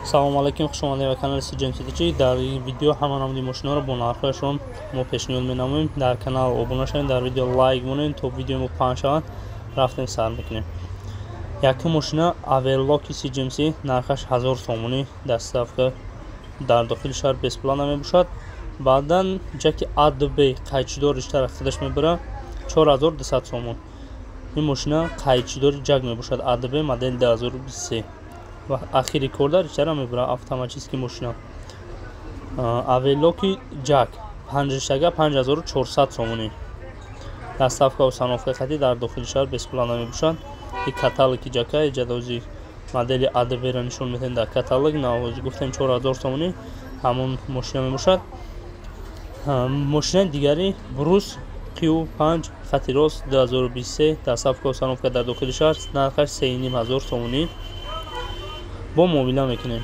салому алайкум, хуш омадед ба канали CGMCTG. дар ин видео ҳама намуди мошинаро бо нархҳояшон мо пешниҳод менамоем. дар канал обуна шавед, дар видео лайк монед то видео мо паҳн шавад. рафтем сар мекунем. Якум мошина Averlock CGMC, нархаш 1000 сомонӣ, дастафка дар дохили шаҳр бесплана мебошад. баъдан ҷаки ADB қайчидор риштара худаш мебара 4200 сомон. ин мошина қайчидори ҷак мебошад, ADB модел 2023 ва ахири корда риштара мебара автоматически мошина. Averlock ҷак 5 риштага 5400 сомонӣ. доставка ва сановка хати дар дохили шаҳр бесплана мебошад. ин каталоги ҷака ҷадози модели ADB ра нишон медиҳем дар каталог. навози гуфтем 4000 сомонӣ ҳамон мошина мебошад. мошинаи дигари Brus Q5 хати рост 2023 доставка ва сановка дар дохили шаҳр, нархаш 3500 сомонӣ бо муомила мекунем.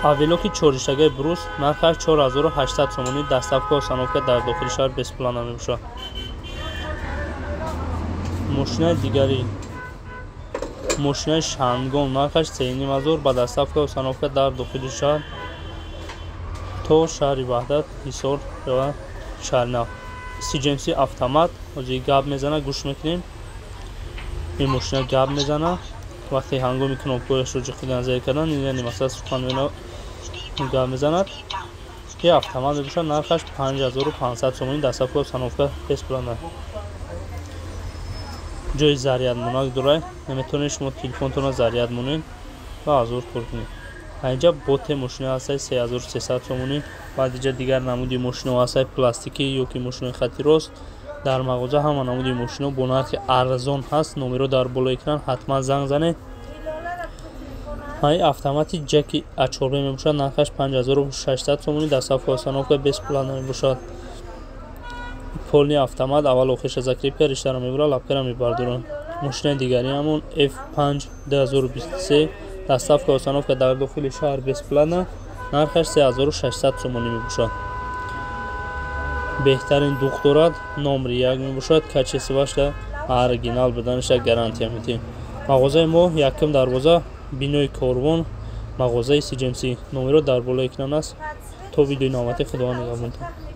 Averlock 4 риштагаи Brus нархаш 4800 сомонӣ, доставка ва сановка дар дохили шаҳр бесплана мебошад. мошинаи дигари мошинаи Shandong нархаш 3500 ба доставка ва сановка дар дохили шаҳр то шаҳри Ваҳдат, Ҳисор ва Шарнав. CGMC автомат ҳозир гап мезана, гӯш мекунем. ин мошина гап мезана вақте ҳангоми кнопкаҳояшро ҷиқида назар кардан, яъне масалан сухан гап мезанад. ин автомат мебошад, нархаш 5500 сомонӣ, доставка ва сановка бесплана. ҷои зарядмонак дорад, метавонед шумо телефонтонро заряд монед ва азур кор кунед. اینجا بوت ماشین هست 3300 سومونی. بعد اینجا دیگر نمودی ماشین هست پلاستیکی یا که ماشین خطی راست. در مغازه هم نمودی ماشین با نرخ ارزان هست. نمره در بالای اکران حتما زنگ زنید. های اتومات جکی اچوربه میباشد، نرخش 5600 سومونی، دستافک و سانوفک بسپلان میباشد. پولنی اتومات اول آخرش از اکریپ ریشتر میبره، لپکر میبردارن. ماشین دیگری همون F5 2023 доставка ва сановка дар дохили шаҳр бесплана, нархаш 3600 сомонӣ мебошад. беҳтарин дух дорад, номри 1 мебошад, качествоашда оригинал буданаша гарантия медиҳем. мағозаи мо якум дарвоза, бинои Корвон, мағозаи CGMC. номеро дар болои экран аст. то видеои навбати худованд нигоҳ монед.